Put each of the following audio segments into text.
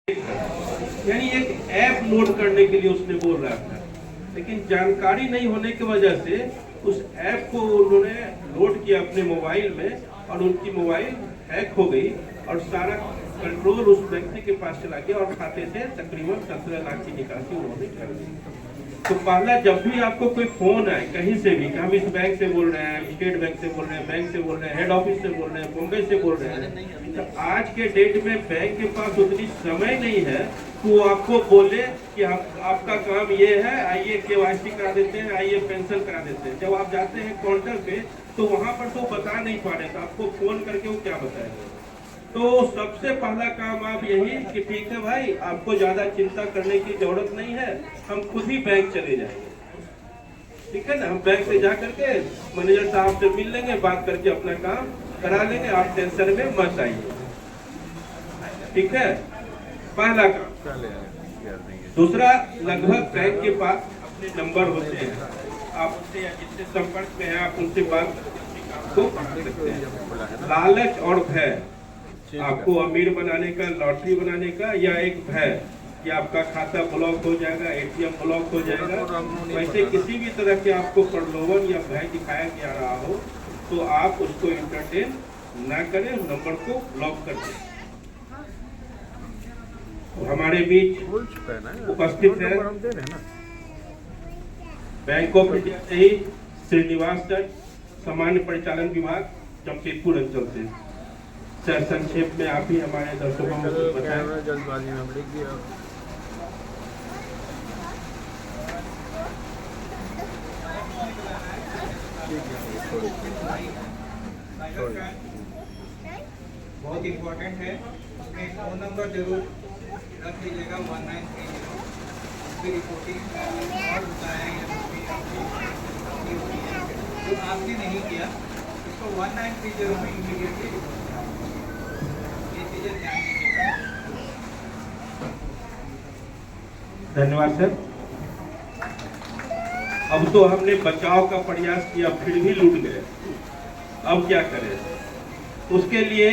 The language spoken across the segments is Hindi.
यानी एक ऐप लोड करने के लिए उसने बोल रहा था, लेकिन जानकारी नहीं होने की वजह से उस ऐप को उन्होंने लोड किया अपने मोबाइल में और उनकी मोबाइल हैक हो गई और सारा कंट्रोल उस व्यक्ति के पास चला गया और खाते से तकरीबन 17 लाख की निकासी उन्होंने कर दी। तो पहला, जब भी आपको कोई फोन आए कहीं से भी, हम इस बैंक से बोल रहे हैं, स्टेट बैंक से बोल रहे हैं, बैंक से बोल रहे हैं, हेड ऑफिस से बोल रहे हैं, मुंबई से बोल रहे हैं, तो आज के डेट में बैंक के पास उतनी समय नहीं है कि वो आपको बोले कि हम आपका काम ये है, आइए केवाईसी करा देते हैं, आइए पेंशन करा देते हैं। जब आप जाते हैं काउंटर पे तो वहां पर तो बता नहीं पा रहे, तो आपको फोन करके वो क्या बताएंगे। तो सबसे पहला काम आप यही कि ठीक है भाई, आपको ज्यादा चिंता करने की जरूरत नहीं है, हम खुद ही बैंक चले जाएंगे, ठीक है ना। हम बैंक से जा करके मैनेजर साहब से मिल लेंगे, बात करके अपना काम करा लेंगे, आप टेंशन में मत आइए, ठीक है, पहला काम। दूसरा, लगभग बैंक के पास अपने नंबर होते हैं, आप उनसे या जिससे संपर्क में है आप उनसे बात को बढ़ा सकते हैं। लालच और भय आपको अमीर बनाने का, लॉटरी बनाने का, या एक भय कि आपका खाता ब्लॉक हो जाएगा, एटीएम ब्लॉक हो जाएगा, वैसे किसी भी तरह के आपको प्रलोभन या भय दिखाया जा रहा हो तो आप उसको इंटरटेन ना करें, नंबर को ब्लॉक कर दें। तो हमारे बीच उपस्थित है बैंक ऑफ इंडिया से ही श्रीनिवास सर, सामान्य परिचालन विभाग, जमशेदपुर अंचल से। सर, संक्षेप में आप ही हमारे दर्शकों को बताएं। जल्दबाजी में लिख दिया। बहुत इम्पोर्टेंट है, उसमें फ़ोन नंबर जरूर रख लीजिएगा 1930 उसकी रिपोर्टिंग और बताया जो आपने नहीं किया इसको 1930 में इमीडिएटली ये चीज़ें ध्यान दीजिएगा। धन्यवाद सर। अब तो हमने बचाव का प्रयास किया, फिर भी लूट गए, अब क्या करें। उसके लिए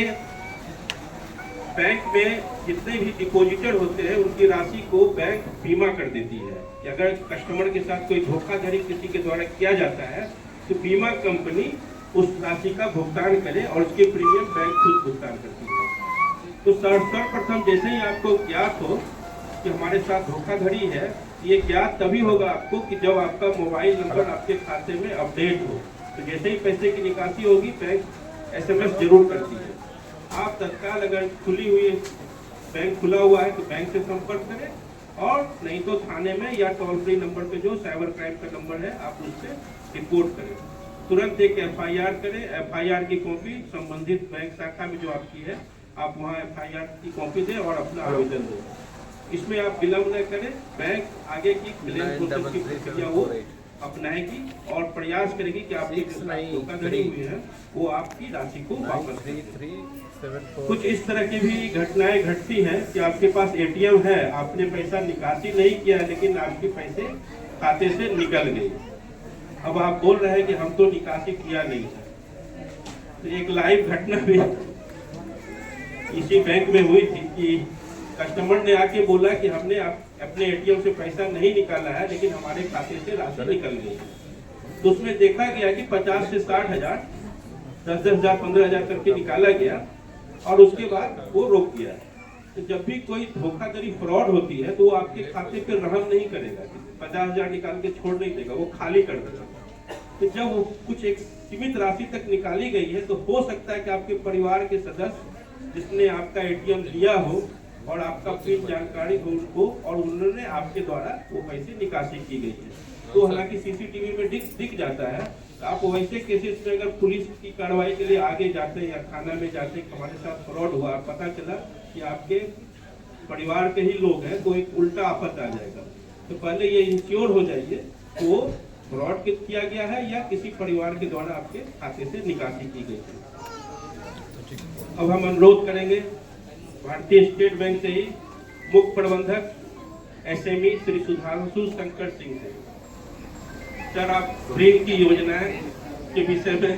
बैंक में जितने भी डिपॉजिटर होते हैं उनकी राशि को बैंक बीमा कर देती है कि अगर कस्टमर के साथ कोई धोखाधड़ी किसी के द्वारा किया जाता है तो बीमा कंपनी उस राशि का भुगतान करे और उसके प्रीमियम बैंक खुद भुगतान करती है। तो सर्वप्रथम जैसे ही आपको ज्ञात हो कि हमारे साथ धोखाधड़ी है, ये ज्ञात तभी होगा आपको कि जब आपका मोबाइल नंबर आपके खाते में अपडेट हो। तो जैसे ही पैसे की निकासी होगी बैंक SMS जरूर करती है। आप तत्काल अगर खुली हुई बैंक खुला हुआ है तो बैंक से संपर्क करें, और नहीं तो थाने में या टोल फ्री नंबर पे जो साइबर क्राइम का नंबर है आप उससे रिपोर्ट करें। तुरंत एक FIR करें। FIR की कॉपी संबंधित बैंक शाखा में जो आपकी है आप वहाँ FIR की कॉपी दें और अपना आवेदन दें। इसमें आप विलम्ब न करें, बैंक आगे की क्लेम प्रोसेस की प्रक्रिया वो अपनाएगी और प्रयास करेगी कि आपकी धोखाधड़ी हुई है वो आपकी राशि को वापस करें। कुछ इस तरह की भी घटनाएं घटती हैं कि आपके पास ATM है, आपने पैसा निकासी नहीं किया लेकिन आपके पैसे खाते से निकल गए। अब आप बोल रहे हैं कि हम तो निकासी किया नहीं है। तो एक लाइव घटना भी इसी बैंक में हुई थी कि कस्टमर ने आके बोला कि हमने अपने ATM से पैसा नहीं निकाला है लेकिन हमारे खाते से राशि निकल गई है। तो उसमें देखा गया कि 50 से 60 हजार, 10-10 हजार, 15 हजार करके निकाला गया और उसके बाद वो रोक दिया। तो जब भी कोई धोखाधड़ी फ्रॉड होती है तो वो आपके खाते पे रहम नहीं करेगा, 50 हजार निकाल के छोड़ नहीं देगा, वो खाली कर देगा। तो जब वो कुछ एक सीमित राशि तक निकाली गई है तो हो सकता है कि आपके परिवार के सदस्य जिसने आपका ATM लिया हो और आपका पिन जानकारी हो उनको, और उन्होंने आपके द्वारा वो पैसे निकासी की गई है। तो हालांकि CCTV में दिख जाता है। तो आप वैसे केसेस में अगर पुलिस की कार्रवाई के लिए आगे जाते हैं या थाना में जाते हैं, हमारे साथ फ्रॉड हुआ, पता चला कि आपके परिवार के ही लोग हैं, तो एक उल्टा आफत आ जाएगा। तो पहले ये इंश्योर हो जाइए कि वो फ्रॉड किया गया है या किसी परिवार के द्वारा आपके खाते से निकासी की गई है। अब हम अनुरोध करेंगे भारतीय स्टेट बैंक से ही मुख्य प्रबंधक SME श्री सुधांशु शंकर सिंह से। सर, आप ऋण की योजनाएं के विषय में